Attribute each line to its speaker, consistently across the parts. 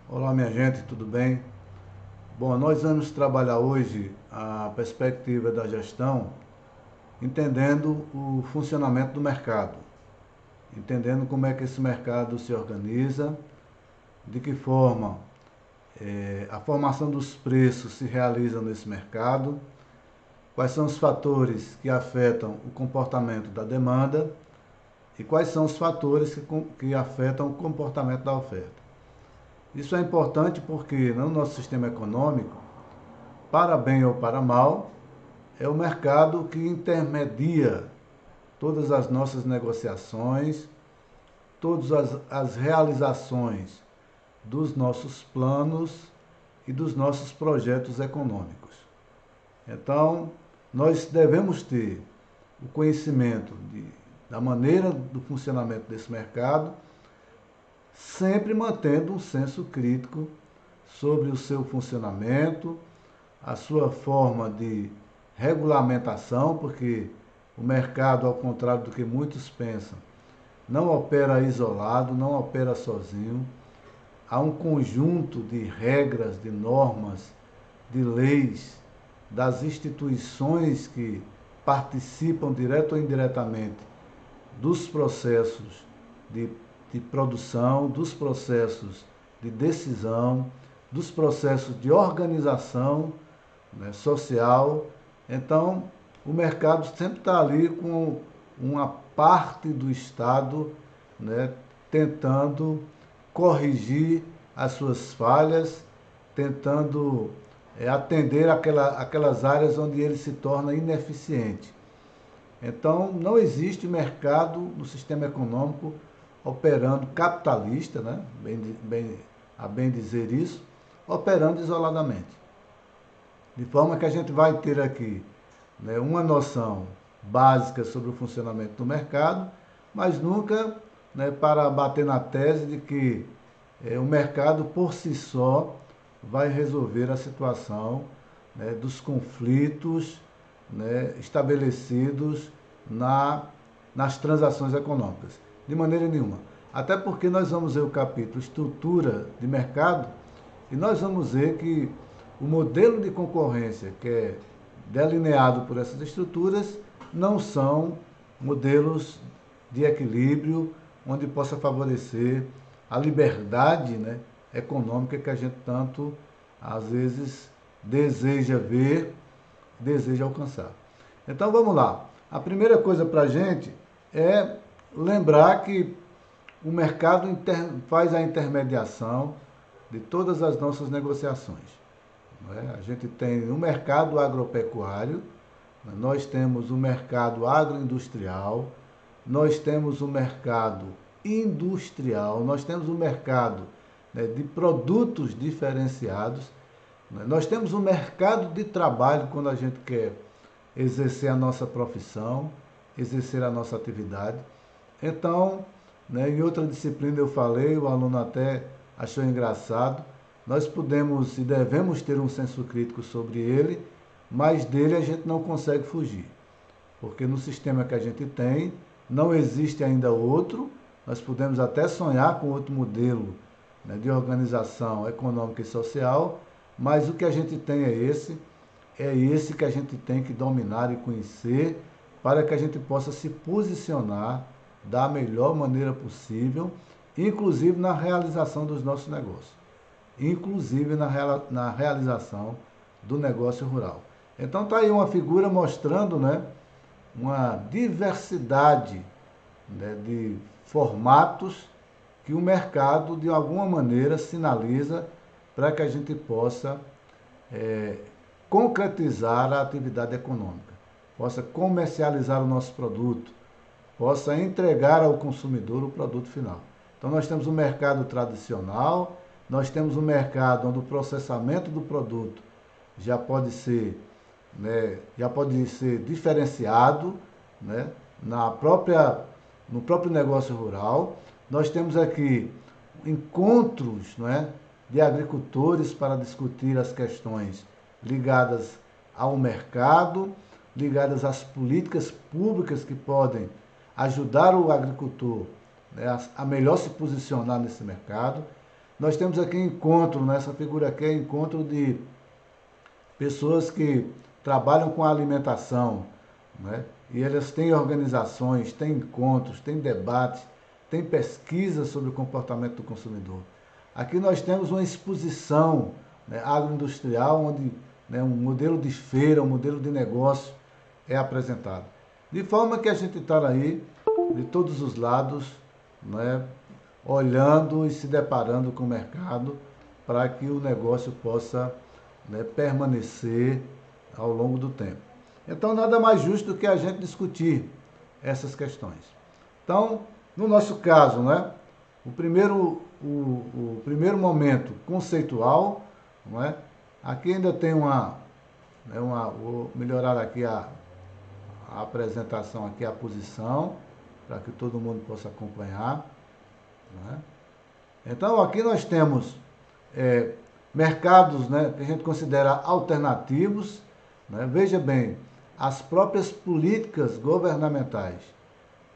Speaker 1: Olá, minha gente, tudo bem? Bom, nós vamos trabalhar hoje a perspectiva da gestão, entendendo o funcionamento do mercado, entendendo como é que esse mercado se organiza, de que forma a formação dos preços se realiza nesse mercado, quais são os fatores que afetam o comportamento da demanda e quais são os fatores que afetam o comportamento da oferta. Isso é importante porque no nosso sistema econômico, para bem ou para mal, é o mercado que intermedia todas as nossas negociações, todas as realizações dos nossos planos e dos nossos projetos econômicos. Então, nós devemos ter o conhecimento da maneira do funcionamento desse mercado, sempre mantendo um senso crítico sobre o seu funcionamento, a sua forma de regulamentação, porque o mercado, ao contrário do que muitos pensam, não opera isolado, não opera sozinho. Há um conjunto de regras, de normas, de leis, das instituições que participam direto ou indiretamente dos processos de, de produção, dos processos de decisão, dos processos de organização, né, social. Então, o mercado sempre está ali com uma parte do Estado, né, tentando corrigir as suas falhas, tentando atender aquelas áreas onde ele se torna ineficiente. Então, não existe mercado no sistema econômico operando capitalista, né, a bem dizer isso, operando isoladamente. De forma que a gente vai ter aqui, né, uma noção básica sobre o funcionamento do mercado, mas nunca, né, para bater na tese de que o mercado por si só vai resolver a situação, né, dos conflitos, né, estabelecidos nas transações econômicas. De maneira nenhuma. Até porque nós vamos ver o capítulo Estrutura de Mercado e nós vamos ver que o modelo de concorrência que é delineado por essas estruturas não são modelos de equilíbrio onde possa favorecer a liberdade, né, econômica que a gente tanto às vezes deseja ver, deseja alcançar. Então vamos lá. A primeira coisa para a gente é lembrar que o mercado faz a intermediação de todas as nossas negociações. Não é? A gente tem o mercado agropecuário, nós temos o mercado agroindustrial, nós temos o mercado industrial, nós temos o mercado, né, de produtos diferenciados, né? Nós temos o mercado de trabalho quando a gente quer exercer a nossa profissão, exercer a nossa atividade. Então, né, em outra disciplina eu falei, o aluno até achou engraçado, nós podemos e devemos ter um senso crítico sobre ele, mas dele a gente não consegue fugir. Porque no sistema que a gente tem, não existe ainda outro, nós podemos até sonhar com outro modelo, né, de organização econômica e social, mas o que a gente tem é esse que a gente tem que dominar e conhecer para que a gente possa se posicionar da melhor maneira possível, inclusive na realização dos nossos negócios, inclusive na realização do negócio rural. Então está aí uma figura mostrando, né, uma diversidade, né, de formatos que o mercado, de alguma maneira, sinaliza para que a gente possa é, concretizar a atividade econômica, possa comercializar o nosso produto, possa entregar ao consumidor o produto final. Então nós temos um mercado tradicional, nós temos um mercado onde o processamento do produto já pode ser, né, já pode ser diferenciado, né, no próprio negócio rural. Nós temos aqui encontros, né, de agricultores para discutir as questões ligadas ao mercado, ligadas às políticas públicas que podem ajudar o agricultor, né, a melhor se posicionar nesse mercado. Nós temos aqui encontro, nessa figura aqui é encontro de pessoas que trabalham com a alimentação, né? E elas têm organizações, têm encontros, têm debates, têm pesquisas sobre o comportamento do consumidor. Aqui nós temos uma exposição, né, agroindustrial, onde, né, um modelo de feira, um modelo de negócio é apresentado. De forma que a gente está aí, de todos os lados, né, olhando e se deparando com o mercado para que o negócio possa, né, permanecer ao longo do tempo. Então, nada mais justo do que a gente discutir essas questões. Então, no nosso caso, né, o primeiro momento conceitual, não é? Aqui ainda tem vou melhorar aqui a apresentação, aqui a posição, para que todo mundo possa acompanhar. Não é? Então, aqui nós temos mercados, né, que a gente considera alternativos, né? Veja bem, as próprias políticas governamentais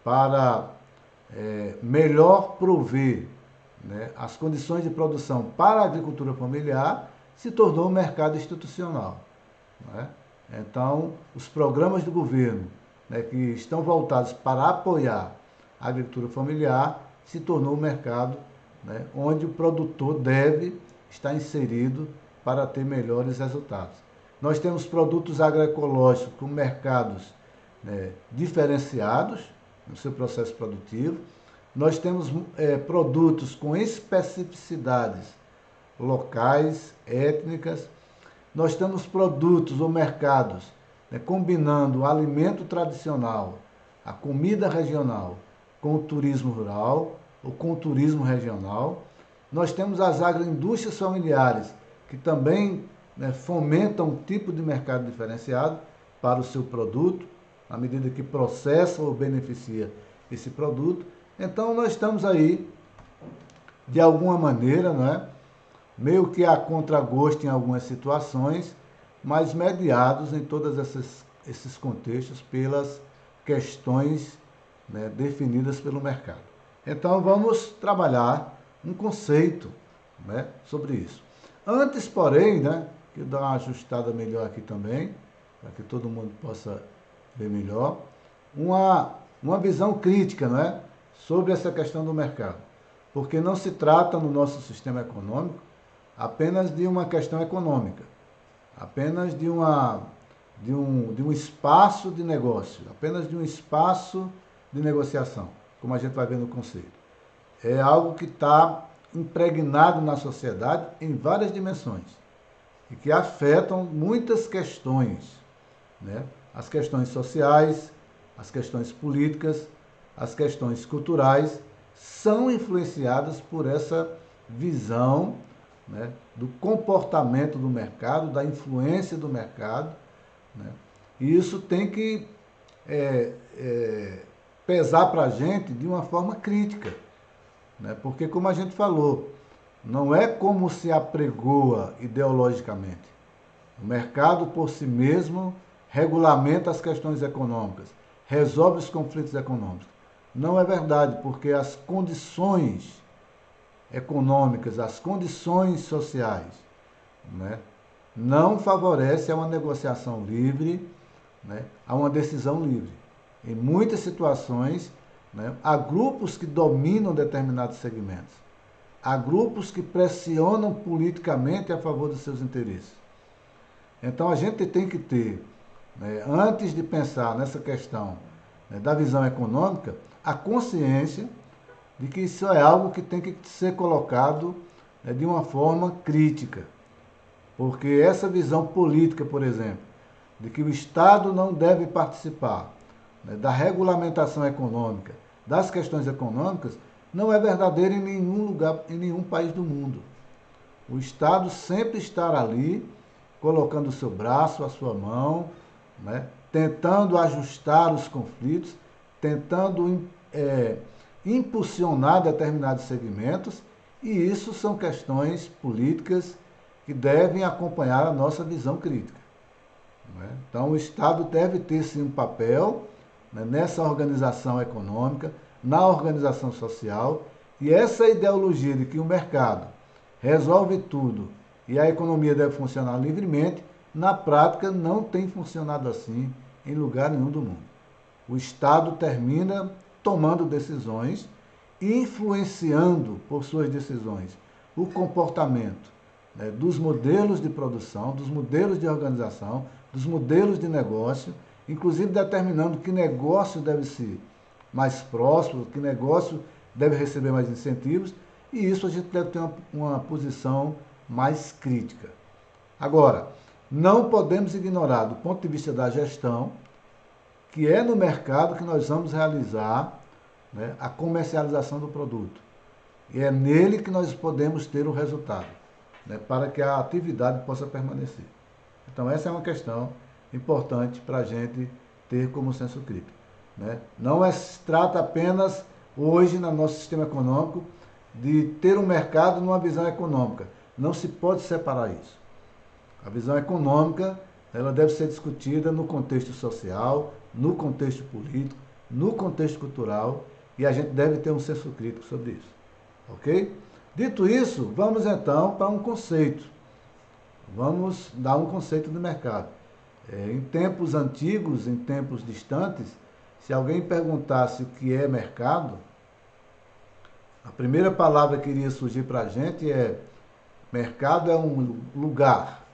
Speaker 1: para melhor prover, né, as condições de produção para a agricultura familiar se tornou um mercado institucional. Né? Então, os programas do governo, né, que estão voltados para apoiar a agricultura familiar se tornou um mercado, né, onde o produtor deve estar inserido para ter melhores resultados. Nós temos produtos agroecológicos com mercados, né, diferenciados no seu processo produtivo. Nós temos produtos com especificidades locais, étnicas. Nós temos produtos ou mercados, né, combinando o alimento tradicional, a comida regional, com o turismo rural ou com o turismo regional. Nós temos as agroindústrias familiares, que também, né, fomentam um tipo de mercado diferenciado para o seu produto, à medida que processa ou beneficia esse produto. Então, nós estamos aí, de alguma maneira, né, meio que a contragosto em algumas situações, mas mediados em todos esses contextos pelas questões, né, definidas pelo mercado. Então, vamos trabalhar um conceito, né, sobre isso. Antes, porém, né, que eu dar uma ajustada melhor aqui também, para que todo mundo possa ver melhor, uma visão crítica, né, sobre essa questão do mercado. Porque não se trata no nosso sistema econômico apenas de uma questão econômica, apenas de um espaço de negócio, apenas de um espaço de negociação, como a gente vai ver no conceito. É algo que está impregnado na sociedade em várias dimensões e que afetam muitas questões, né? As questões sociais, as questões políticas, as questões culturais são influenciadas por essa visão, né, do comportamento do mercado, da influência do mercado, né? E isso tem que pesar para a gente de uma forma crítica, né? Porque, como a gente falou, não é como se apregoa ideologicamente. O mercado por si mesmo regulamenta as questões econômicas, resolve os conflitos econômicos. Não é verdade, porque as condições econômicas, as condições sociais, né, não favorecem a uma negociação livre, né, a uma decisão livre. Em muitas situações, né, há grupos que dominam determinados segmentos, há grupos que pressionam politicamente a favor dos seus interesses. Então a gente tem que ter, né, antes de pensar nessa questão, né, da visão econômica, a consciência de que isso é algo que tem que ser colocado, né, de uma forma crítica. Porque essa visão política, por exemplo, de que o Estado não deve participar, né, da regulamentação econômica, das questões econômicas, não é verdadeira em nenhum lugar, em nenhum país do mundo. O Estado sempre estará ali, colocando o seu braço, a sua mão, né, tentando ajustar os conflitos, tentando impulsionar determinados segmentos, e isso são questões políticas que devem acompanhar a nossa visão crítica. Né? Então, o Estado deve ter, sim, um papel, né, nessa organização econômica, na organização social, e essa ideologia de que o mercado, resolve tudo e a economia deve funcionar livremente, na prática não tem funcionado assim em lugar nenhum do mundo. O Estado termina tomando decisões, influenciando por suas decisões o comportamento, né, dos modelos de produção, dos modelos de organização, dos modelos de negócio, inclusive determinando que negócio deve ser mais próximo, que negócio deve receber mais incentivos, e isso a gente deve ter uma posição mais crítica. Agora, não podemos ignorar, do ponto de vista da gestão, que é no mercado que nós vamos realizar, né, a comercialização do produto. E é nele que nós podemos ter o resultado, né, para que a atividade possa permanecer. Então, essa é uma questão importante para a gente ter como senso crítico. Né? Não se trata apenas, hoje, no nosso sistema econômico, de ter um mercado numa visão econômica. Não se pode separar isso. A visão econômica, ela deve ser discutida no contexto social, no contexto político, no contexto cultural, e a gente deve ter um senso crítico sobre isso. Ok? Dito isso, vamos então para um conceito. Vamos dar um conceito do mercado. Em tempos antigos, em tempos distantes, se alguém perguntasse o que é mercado, a primeira palavra que iria surgir para a gente é: mercado é um lugar,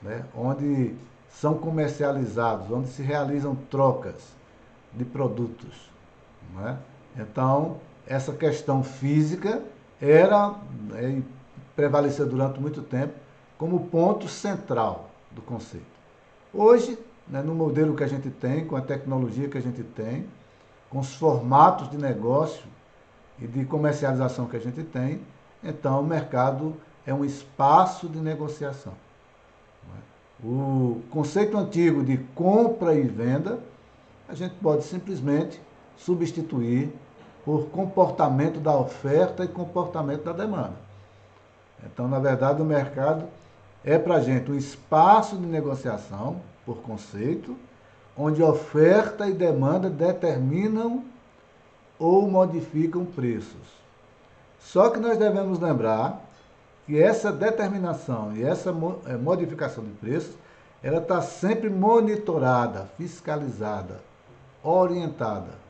Speaker 1: né, onde são comercializados, onde se realizam trocas de produtos. Não é? Então, essa questão física prevaleceu durante muito tempo como ponto central do conceito. Hoje, né, no modelo que a gente tem, com a tecnologia que a gente tem, com os formatos de negócio e de comercialização que a gente tem, então o mercado é um espaço de negociação. O conceito antigo de compra e venda, a gente pode simplesmente substituir por comportamento da oferta e comportamento da demanda. Então, na verdade, o mercado é para a gente um espaço de negociação, por conceito, onde oferta e demanda determinam ou modificam preços. Só que nós devemos lembrar que essa determinação e essa modificação de preços, ela está sempre monitorada, fiscalizada, orientada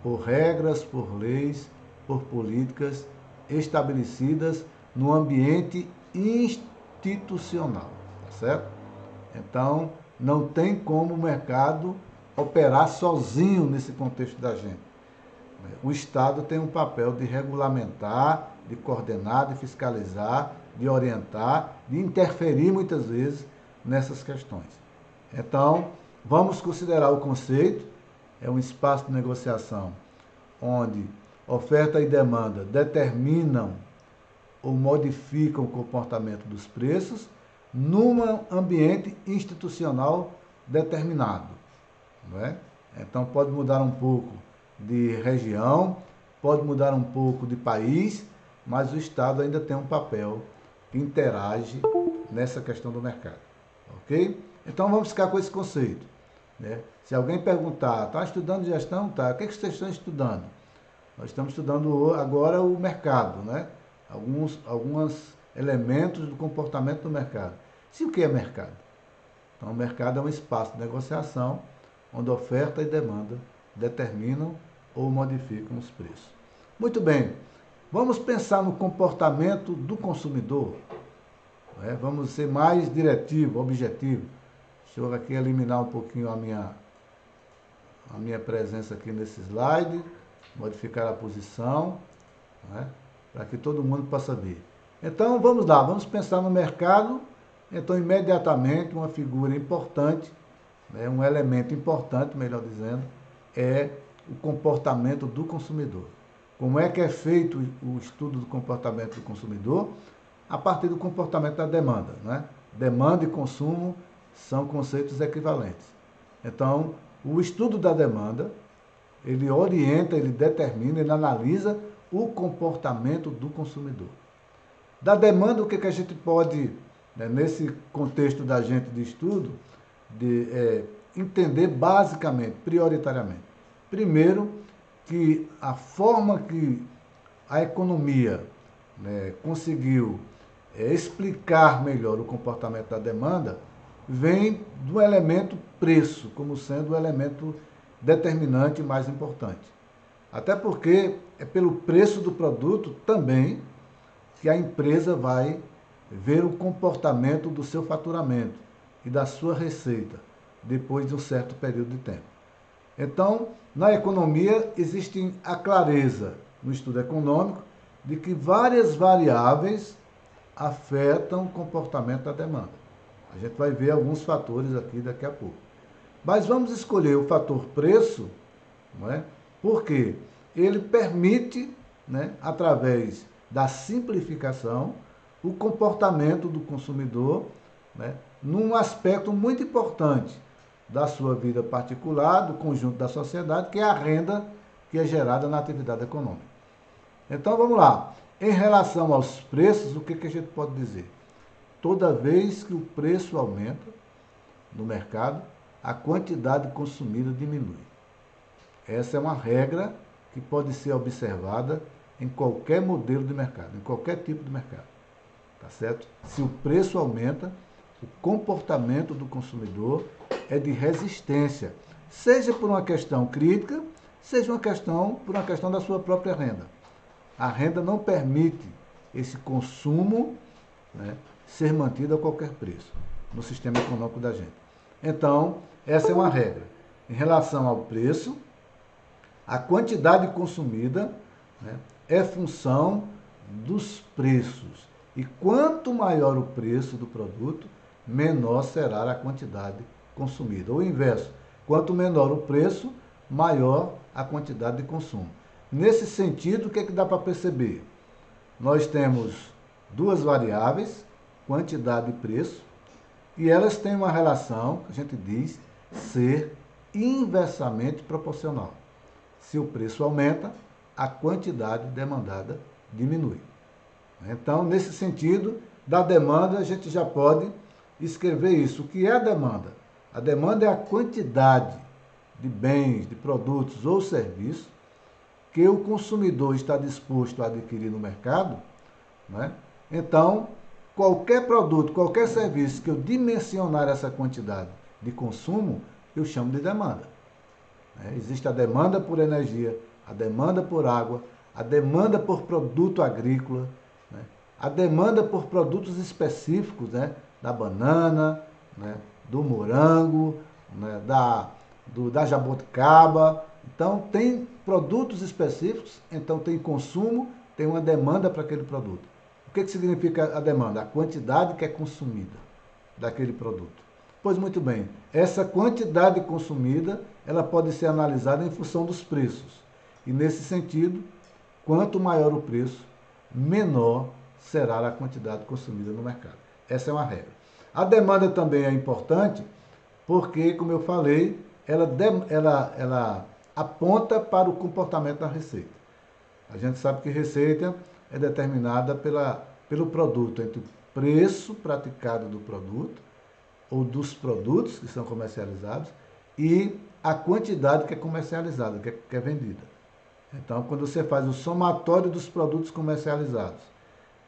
Speaker 1: por regras, por leis, por políticas estabelecidas no ambiente institucional, tá certo? Então, não tem como o mercado operar sozinho nesse contexto da gente. O Estado tem um papel de regulamentar, de coordenar, de fiscalizar, de orientar, de interferir muitas vezes nessas questões. Então, vamos considerar o conceito, é um espaço de negociação onde oferta e demanda determinam ou modificam o comportamento dos preços num ambiente institucional determinado. Não é? Então, pode mudar um pouco de região, pode mudar um pouco de país, mas o Estado ainda tem um papel que interage nessa questão do mercado. Ok? Então vamos ficar com esse conceito. Né? Se alguém perguntar, está estudando gestão? Tá. O que vocês estão estudando? Nós estamos estudando agora o mercado, né? Alguns elementos do comportamento do mercado. E o que é mercado? Então o mercado é um espaço de negociação onde oferta e demanda determinam ou modificam os preços. Muito bem, vamos pensar no comportamento do consumidor. Né? Vamos ser mais diretivo, objetivo. Deixa eu aqui eliminar um pouquinho a minha presença aqui nesse slide, modificar a posição, né? Para que todo mundo possa ver. Então vamos lá, vamos pensar no mercado. Então imediatamente uma figura importante, né? Um elemento importante, melhor dizendo, é o comportamento do consumidor. Como é que é feito o estudo do comportamento do consumidor? A partir do comportamento da demanda. Né? Demanda e consumo são conceitos equivalentes. Então, o estudo da demanda, ele orienta, ele determina, ele analisa o comportamento do consumidor. Da demanda, o que a gente pode, né, nesse contexto da gente de estudo, entender basicamente, prioritariamente. Primeiro, que a forma que a economia, né, conseguiu explicar melhor o comportamento da demanda, vem do elemento preço, como sendo o elemento determinante mais importante. Até porque é pelo preço do produto também que a empresa vai ver o comportamento do seu faturamento e da sua receita depois de um certo período de tempo. Então, na economia existe a clareza no estudo econômico de que várias variáveis afetam o comportamento da demanda. A gente vai ver alguns fatores aqui daqui a pouco. Mas vamos escolher o fator preço, não é? Porque ele permite, né, através da simplificação, o comportamento do consumidor, né, num aspecto muito importante da sua vida particular, do conjunto da sociedade, que é a renda que é gerada na atividade econômica. Então vamos lá. Em relação aos preços, o que a gente pode dizer? Toda vez que o preço aumenta no mercado, a quantidade consumida diminui. Essa é uma regra que pode ser observada em qualquer modelo de mercado, em qualquer tipo de mercado. Tá certo? Se o preço aumenta, o comportamento do consumidor é de resistência, seja por uma questão crítica, seja por uma questão da sua própria renda. A renda não permite esse consumo, né, ser mantido a qualquer preço no sistema econômico da gente. Então, essa é uma regra. Em relação ao preço, a quantidade consumida, né, é função dos preços. E quanto maior o preço do produto, menor será a quantidade consumida. Ou o inverso, quanto menor o preço, maior a quantidade de consumo. Nesse sentido, o que é que dá para perceber? Nós temos duas variáveis, quantidade e preço, e elas têm uma relação, que a gente diz, ser inversamente proporcional. Se o preço aumenta, a quantidade demandada diminui. Então, nesse sentido, da demanda, a gente já pode escrever isso. O que é a demanda? A demanda é a quantidade de bens, de produtos ou serviços que o consumidor está disposto a adquirir no mercado, né? Então, qualquer produto, qualquer serviço que eu dimensionar essa quantidade de consumo, eu chamo de demanda. Existe a demanda por energia, a demanda por água, a demanda por produto agrícola, né? A demanda por produtos específicos, né? Da banana, né? Do morango, né? Da jabuticaba. Então, tem produtos específicos, então tem consumo, tem uma demanda para aquele produto. O que significa a demanda? A quantidade que é consumida daquele produto. Pois muito bem, essa quantidade consumida, ela pode ser analisada em função dos preços. E nesse sentido, quanto maior o preço, menor será a quantidade consumida no mercado. Essa é uma regra. A demanda também é importante porque, como eu falei, ela aponta para o comportamento da receita. A gente sabe que receita é determinada pelo produto, entre o preço praticado do produto, ou dos produtos que são comercializados, e a quantidade que é comercializada, que é vendida. Então, quando você faz o somatório dos produtos comercializados,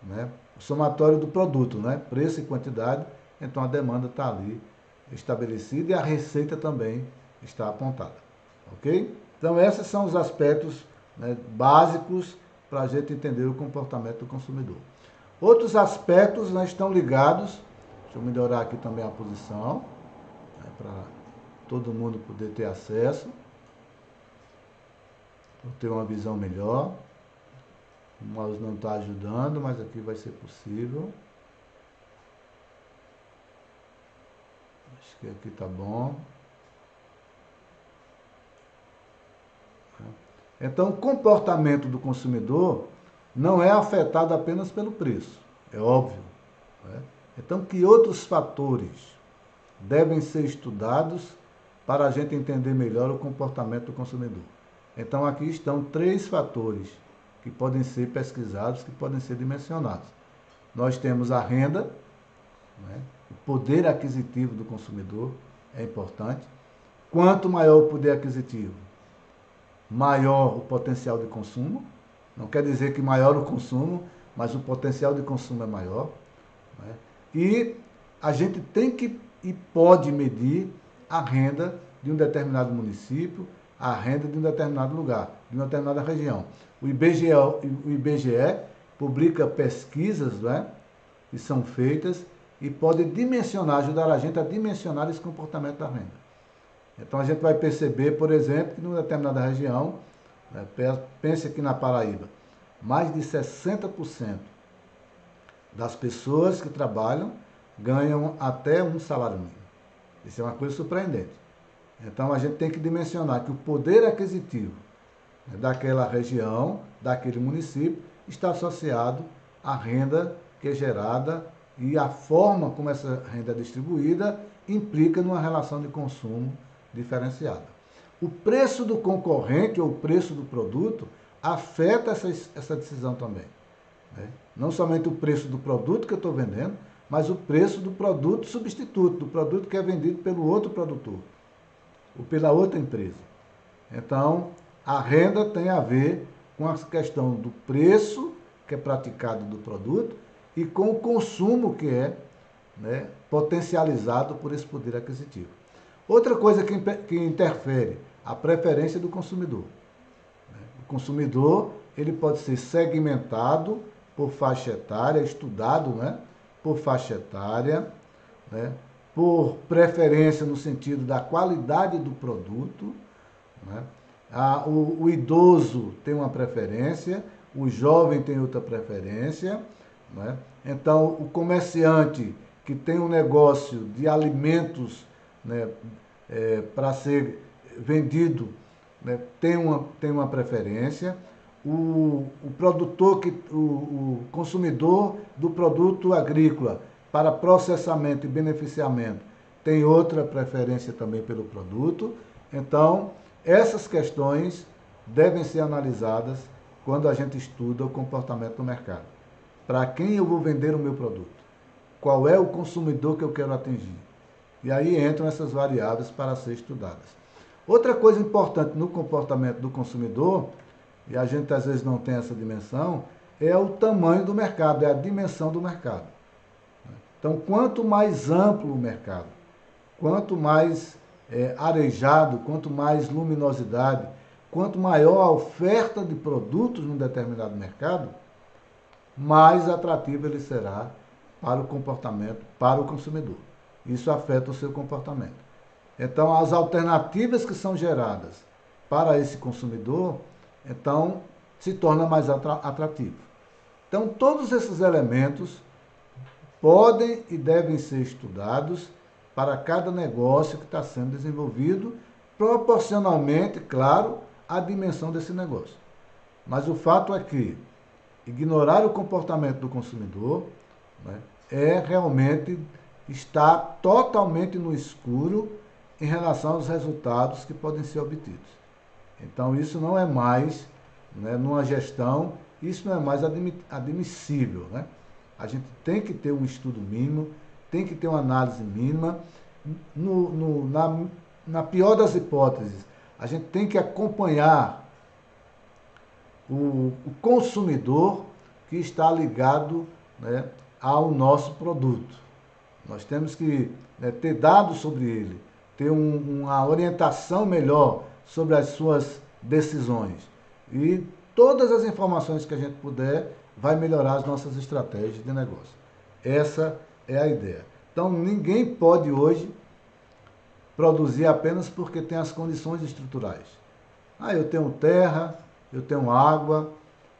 Speaker 1: né, o somatório do produto, né, preço e quantidade, então a demanda está ali estabelecida e a receita também está apontada. Ok? Então, esses são os aspectos, né, básicos para a gente entender o comportamento do consumidor. Outros aspectos, né, estão ligados. Deixa eu melhorar aqui também a posição, né, para todo mundo poder ter acesso. Vou ter uma visão melhor. O mouse não está ajudando, mas aqui vai ser possível. Acho que aqui está bom. Então, o comportamento do consumidor não é afetado apenas pelo preço, é óbvio, né? Então, que outros fatores devem ser estudados para a gente entender melhor o comportamento do consumidor? Então, aqui estão 3 fatores que podem ser pesquisados, que podem ser dimensionados. Nós temos a renda, né? O poder aquisitivo do consumidor é importante. Quanto maior o poder aquisitivo, maior o potencial de consumo. Não quer dizer que maior o consumo, mas o potencial de consumo é maior. né? E a gente tem que e pode medir a renda de um determinado município, a renda de um determinado lugar, de uma determinada região. O IBGE publica pesquisas, né, que são feitas e pode dimensionar, ajudar a gente a dimensionar esse comportamento da renda. Então a gente vai perceber, por exemplo, que numa determinada região, né, pense aqui na Paraíba, mais de 60% das pessoas que trabalham ganham até um salário mínimo. Isso é uma coisa surpreendente. Então a gente tem que dimensionar que o poder aquisitivo, né, daquela região, daquele município, está associado à renda que é gerada e a forma como essa renda é distribuída implica numa relação de consumo diferenciada. O preço do concorrente ou o preço do produto afeta essa decisão também, né? Não somente o preço do produto que eu estou vendendo, mas o preço do produto substituto, do produto que é vendido pelo outro produtor ou pela outra empresa. Então, a renda tem a ver com a questão do preço que é praticado do produto e com o consumo que é, né, potencializado por esse poder aquisitivo. Outra coisa que interfere, a preferência do consumidor. O consumidor, ele pode ser segmentado por faixa etária, estudado, né, por faixa etária, né, por preferência no sentido da qualidade do produto, né? O idoso tem uma preferência, o jovem tem outra preferência, né? Então, o comerciante que tem um negócio de alimentos, né, para ser vendido, né, tem uma preferência. O produtor, o consumidor do produto agrícola para processamento e beneficiamento tem outra preferência também pelo produto. Então, essas questões devem ser analisadas quando a gente estuda o comportamento do mercado. Para quem eu vou vender o meu produto? Qual é o consumidor que eu quero atingir? E aí entram essas variáveis para ser estudadas. Outra coisa importante no comportamento do consumidor, e a gente às vezes não tem essa dimensão, é o tamanho do mercado, é a dimensão do mercado. Então, quanto mais amplo o mercado, quanto mais arejado, quanto mais luminosidade, quanto maior a oferta de produtos num determinado mercado, mais atrativo ele será para o comportamento, para o consumidor. Isso afeta o seu comportamento. Então, as alternativas que são geradas para esse consumidor, então, se torna mais atrativo. Então, todos esses elementos podem e devem ser estudados para cada negócio que está sendo desenvolvido, proporcionalmente, claro, à dimensão desse negócio. Mas o fato é que ignorar o comportamento do consumidor, né, é realmente estar totalmente no escuro em relação aos resultados que podem ser obtidos. Então isso não é mais, né, numa gestão, isso não é mais admissível, né? A gente tem que ter um estudo mínimo, tem que ter uma análise mínima. Na pior das hipóteses, a gente tem que acompanhar o consumidor que está ligado, né, ao nosso produto. Nós temos que, né, ter dados sobre ele, ter uma orientação melhor sobre as suas decisões. E todas as informações que a gente puder vai melhorar as nossas estratégias de negócio. Essa é a ideia. Então, ninguém pode hoje produzir apenas porque tem as condições estruturais. Eu tenho terra, eu tenho água,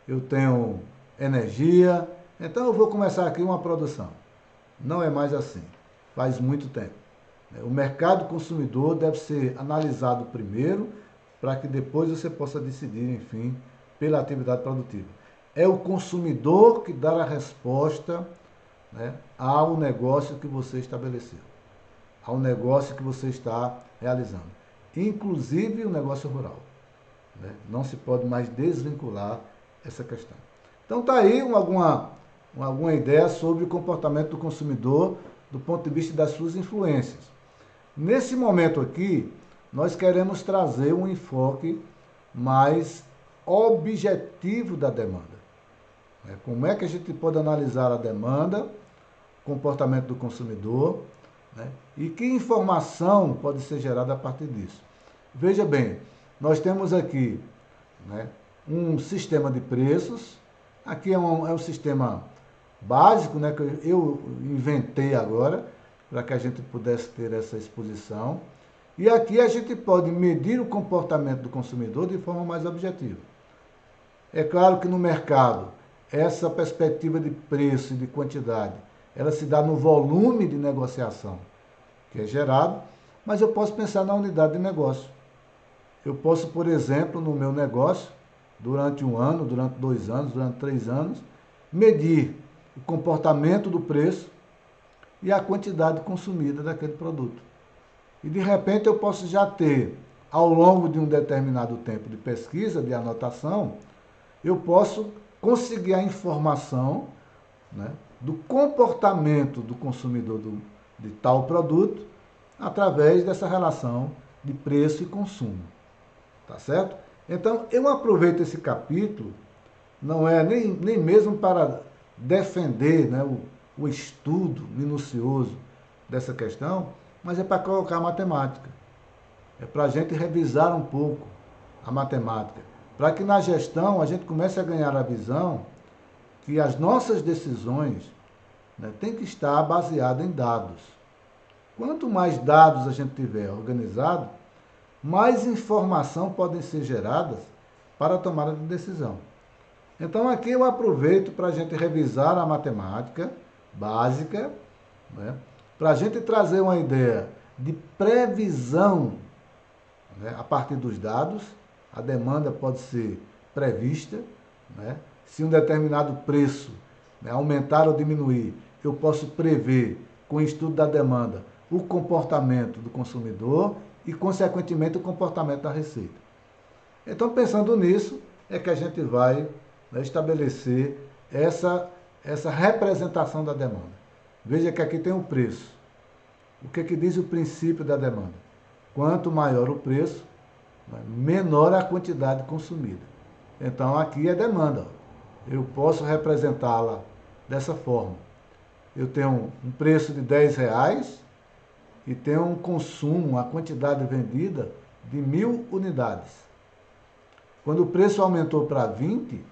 Speaker 1: eu tenho energia, então eu vou começar aqui uma produção. Não é mais assim. Faz muito tempo. O mercado consumidor deve ser analisado primeiro, para que depois você possa decidir, enfim, pela atividade produtiva. É o consumidor que dá a resposta, né, ao negócio que você estabeleceu, ao negócio que você está realizando, inclusive o negócio rural, né? Não se pode mais desvincular essa questão. Então está aí alguma ideia sobre o comportamento do consumidor do ponto de vista das suas influências. Nesse momento aqui, nós queremos trazer um enfoque mais objetivo da demanda. Como é que a gente pode analisar a demanda comportamento do consumidor, né? E que informação pode ser gerada a partir disso. Veja bem, nós temos aqui, né, um sistema de preços. Aqui é um sistema básico, né, que eu inventei agora, para que a gente pudesse ter essa exposição. E aqui a gente pode medir o comportamento do consumidor de forma mais objetiva. É claro que no mercado, essa perspectiva de preço e de quantidade, ela se dá no volume de negociação que é gerado, mas eu posso pensar na unidade de negócio. Eu posso, por exemplo, no meu negócio, durante 1 ano, durante 2 anos, durante 3 anos, medir o comportamento do preço e a quantidade consumida daquele produto. E de repente eu posso já ter, ao longo de um determinado tempo de pesquisa, de anotação, eu posso conseguir a informação, né, do comportamento do consumidor de tal produto através dessa relação de preço e consumo. Tá certo? Então, eu aproveito esse capítulo, não é nem mesmo para defender, né, o estudo minucioso dessa questão, mas é para colocar a matemática. É para a gente revisar um pouco a matemática. Para que na gestão a gente comece a ganhar a visão que as nossas decisões, né, têm que estar baseadas em dados. Quanto mais dados a gente tiver organizado, mais informação podem ser geradas para a tomada de decisão. Então aqui eu aproveito para a gente revisar a matemática básica, né, para a gente trazer uma ideia de previsão, né, a partir dos dados. A demanda pode ser prevista, né? Se um determinado preço, né, aumentar ou diminuir, eu posso prever, com o estudo da demanda, o comportamento do consumidor e, consequentemente, o comportamento da receita. Então, pensando nisso, é que a gente vai, né, estabelecer essa representação da demanda. Veja que aqui tem o preço. O que diz o princípio da demanda? Quanto maior o preço, né, menor a quantidade consumida. Então, aqui é demanda. Eu posso representá-la dessa forma. Eu tenho um preço de R$10 e tenho um consumo, a quantidade vendida de 1.000 unidades. Quando o preço aumentou para 20,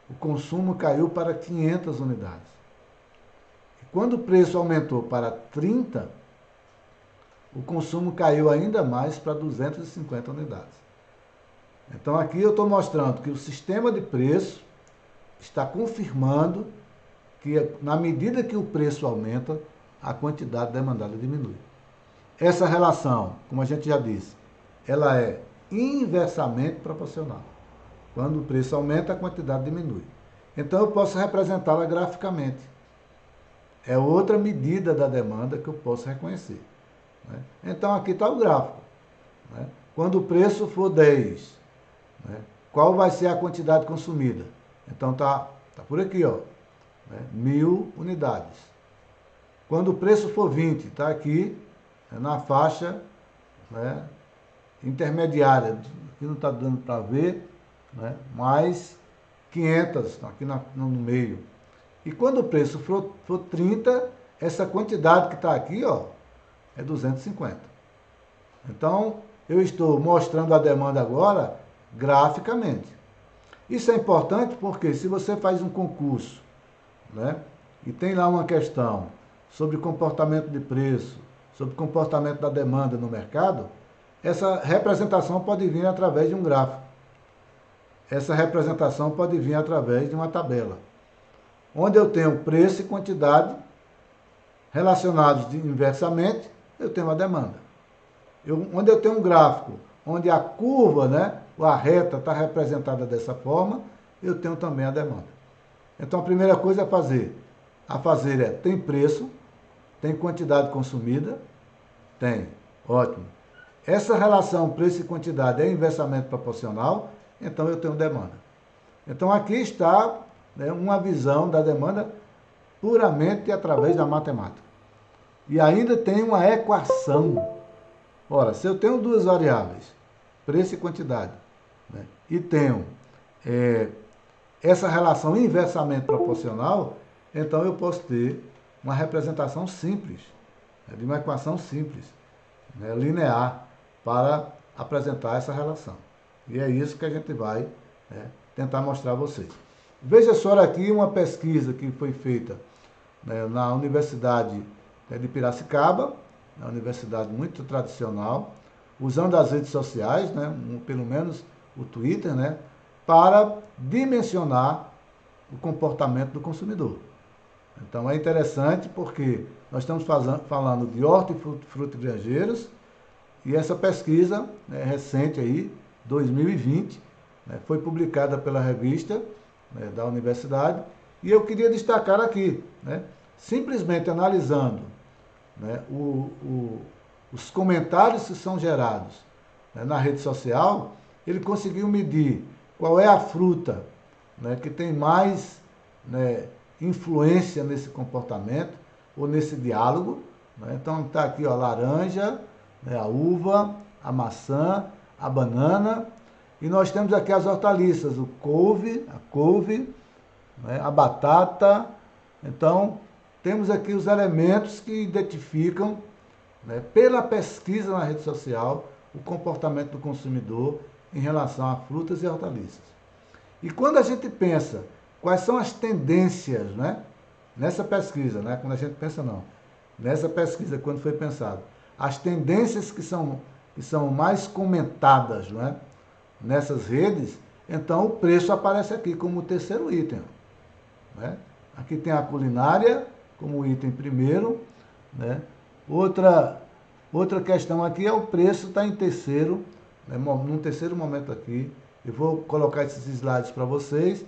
Speaker 1: o consumo caiu para 500 unidades. E quando o preço aumentou para 30, o consumo caiu ainda mais para 250 unidades. Então aqui eu estou mostrando que o sistema de preço está confirmando que, na medida que o preço aumenta, a quantidade demandada diminui. Essa relação, como a gente já disse, ela é inversamente proporcional. Quando o preço aumenta, a quantidade diminui. Então eu posso representá-la graficamente. É outra medida da demanda que eu posso reconhecer, né? Então aqui está o gráfico, né? Quando o preço for 10, né, qual vai ser a quantidade consumida? Então tá por aqui, ó, né, 1.000 unidades. Quando o preço for 20, está aqui, né, na faixa, né, intermediária, aqui não está dando para ver, né, mais 500 aqui no meio. E quando o preço for 30, essa quantidade que está aqui, ó, é 250. Então, eu estou mostrando a demanda agora graficamente. Isso é importante porque se você faz um concurso, né, e tem lá uma questão sobre comportamento de preço, sobre comportamento da demanda no mercado, essa representação pode vir através de um gráfico. Essa representação pode vir através de uma tabela, onde eu tenho preço e quantidade relacionados inversamente, eu tenho a demanda. Onde eu tenho um gráfico, onde a curva, né, a reta está representada dessa forma, eu tenho também a demanda. Então a primeira coisa a fazer é, tem preço, tem quantidade consumida? Tem, ótimo. Essa relação preço e quantidade é inversamente proporcional, então eu tenho demanda. Então aqui está, né, uma visão da demanda puramente através da matemática. E ainda tem uma equação. Ora, se eu tenho duas variáveis, preço e quantidade, né, e tenho essa relação inversamente proporcional, então eu posso ter uma representação simples, de uma equação simples, né, linear, para apresentar essa relação. E é isso que a gente vai, né, tentar mostrar a vocês. Veja só aqui uma pesquisa que foi feita, né, na Universidade, né, de Piracicaba, uma universidade muito tradicional, usando as redes sociais, né, pelo menos o Twitter, né, para dimensionar o comportamento do consumidor. Então é interessante porque nós estamos falando de horta e frutos granjeiros, e essa pesquisa, né, recente aí, 2020, né, foi publicada pela revista, né, da universidade, e eu queria destacar aqui, né, simplesmente analisando, né, os comentários que são gerados, né, na rede social, ele conseguiu medir qual é a fruta, né, que tem mais, né, influência nesse comportamento ou nesse diálogo. Né? Então está aqui, ó, a laranja, né, a uva, a maçã, a banana, e nós temos aqui as hortaliças, a couve, né, a batata. Então temos aqui os elementos que identificam, né, pela pesquisa na rede social, o comportamento do consumidor em relação a frutas e hortaliças. E quando a gente pensa quais são as tendências, né, nessa pesquisa, né, quando a gente pensa não, nessa pesquisa, quando foi pensado, as tendências que são mais comentadas, né, nessas redes, então o preço aparece aqui como o terceiro item. Né? Aqui tem a culinária como item primeiro, né? Outra questão aqui é o preço, está em terceiro, né? Num terceiro momento aqui. Eu vou colocar esses slides para vocês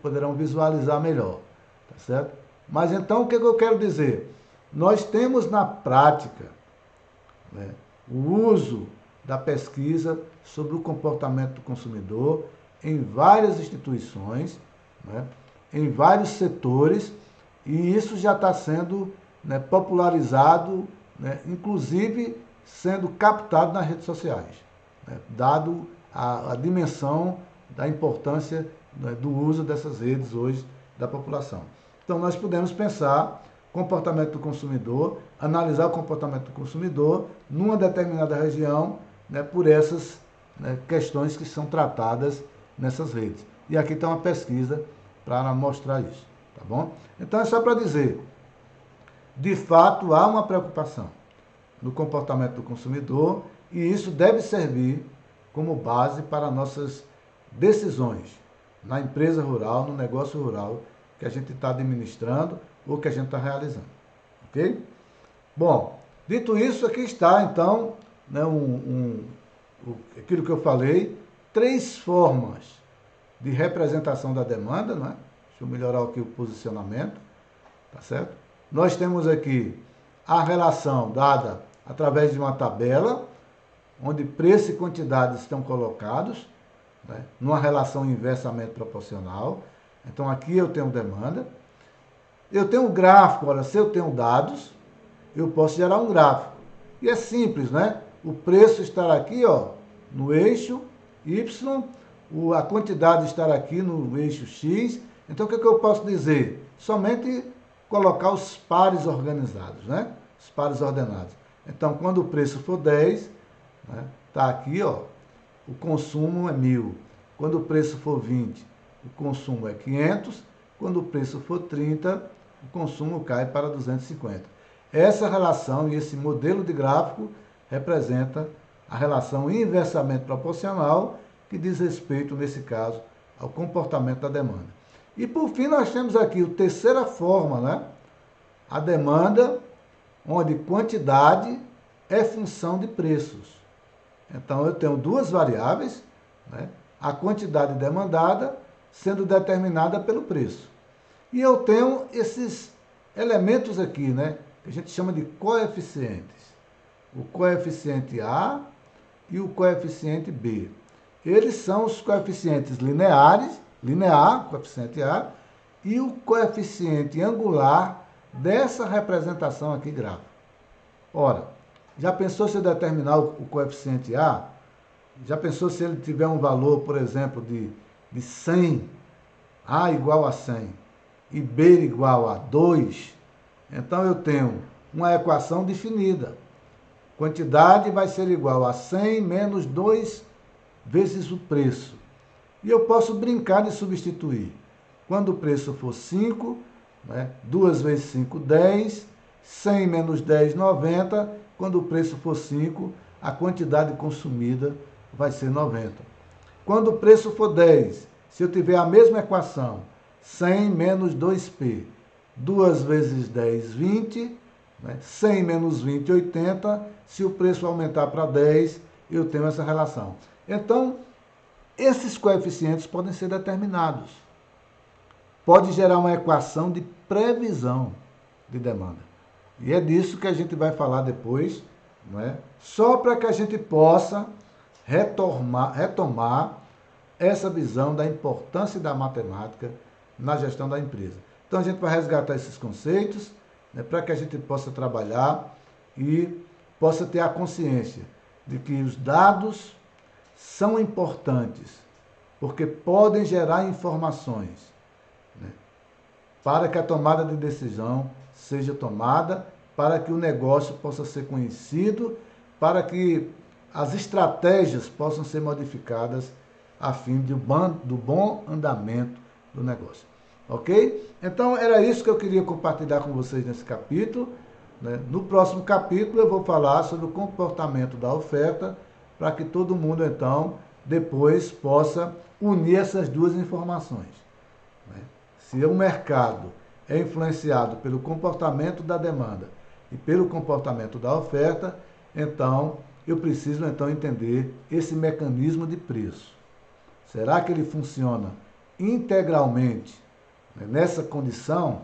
Speaker 1: poderão visualizar melhor, tá certo? Mas então o que eu quero dizer? Nós temos na prática, né, o uso da pesquisa sobre o comportamento do consumidor em várias instituições, né, em vários setores, e isso já está sendo, né, popularizado, né, inclusive sendo captado nas redes sociais, né, dado a dimensão da importância, né, do uso dessas redes hoje da população. Então nós podemos pensar comportamento do consumidor, analisar o comportamento do consumidor numa determinada região, né, por essas, né, questões que são tratadas nessas redes. E aqui está uma pesquisa para mostrar isso, tá bom? Então é só para dizer, de fato há uma preocupação no comportamento do consumidor e isso deve servir como base para nossas decisões na empresa rural, no negócio rural que a gente está administrando ou que a gente está realizando, ok? Bom, dito isso, aqui está então, né, aquilo que eu falei, 3 formas de representação da demanda, né? Deixa eu melhorar aqui o posicionamento, tá certo? Nós temos aqui a relação dada através de uma tabela, onde preço e quantidade estão colocados, né, numa relação inversamente proporcional. Então aqui eu tenho demanda. Eu tenho um gráfico, olha, se eu tenho dados, eu posso gerar um gráfico. E é simples, né? O preço estará aqui, ó, no eixo Y, a quantidade estará aqui no eixo X. Então o que eu posso dizer? Somente colocar os pares organizados, né? Os pares ordenados. Então quando o preço for 10, né, tá aqui, ó, o consumo é 1.000. Quando o preço for 20, o consumo é 500. Quando o preço for 30, o consumo cai para 250. Essa relação e esse modelo de gráfico representa a relação inversamente proporcional que diz respeito, nesse caso, ao comportamento da demanda. E por fim nós temos aqui a terceira forma, né? A demanda, onde quantidade é função de preços. Então eu tenho 2 variáveis, né? A quantidade demandada sendo determinada pelo preço. E eu tenho esses elementos aqui, né, que a gente chama de coeficientes. O coeficiente A e o coeficiente B. Eles são os coeficientes lineares, coeficiente A, e o coeficiente angular dessa representação aqui gráfica. Ora, já pensou se eu determinar o coeficiente A? Já pensou se ele tiver um valor, por exemplo, de 100, A igual a 100, e B igual a 2, Então eu tenho uma equação definida. Quantidade vai ser igual a 100 menos 2 vezes o preço. E eu posso brincar de substituir. Quando o preço for 5, né, 2 vezes 5, 10, 100 menos 10, 90. Quando o preço for 5, a quantidade consumida vai ser 90. Quando o preço for 10, se eu tiver a mesma equação, 100 menos 2P, 2 vezes 10, 20, né? 100 menos 20, 80. Se o preço aumentar para 10, eu tenho essa relação. Então, esses coeficientes podem ser determinados. Pode gerar uma equação de previsão de demanda. E é disso que a gente vai falar depois, não é? Só para que a gente possa retomar essa visão da importância da matemática na gestão da empresa. Então a gente vai resgatar esses conceitos, né, para que a gente possa trabalhar e possa ter a consciência de que os dados são importantes, porque podem gerar informações, né, para que a tomada de decisão seja tomada, para que o negócio possa ser conhecido, para que as estratégias possam ser modificadas a fim do bom andamento do negócio. Ok? Então era isso que eu queria compartilhar com vocês nesse capítulo, né? No próximo capítulo eu vou falar sobre o comportamento da oferta, para que todo mundo então depois possa unir essas duas informações, né? Se o mercado é influenciado pelo comportamento da demanda e pelo comportamento da oferta, então eu preciso então entender esse mecanismo de preço. Será que ele funciona integralmente, né, nessa condição,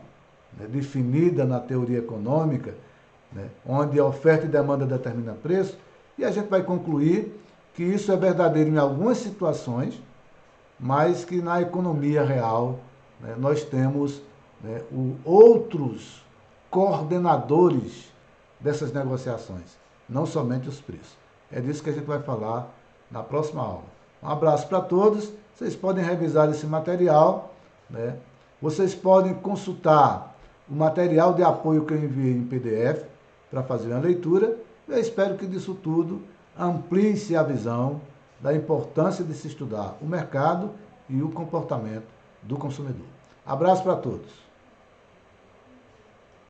Speaker 1: né, definida na teoria econômica, né, onde a oferta e demanda determinam preço? E a gente vai concluir que isso é verdadeiro em algumas situações, mas que na economia real, né, nós temos, né, outros coordenadores dessas negociações, não somente os preços. É disso que a gente vai falar na próxima aula. Um abraço para todos. Vocês podem revisar esse material, né? Vocês podem consultar o material de apoio que eu enviei em PDF para fazer uma leitura. Eu espero que disso tudo amplie-se a visão da importância de se estudar o mercado e o comportamento do consumidor. Abraço para todos.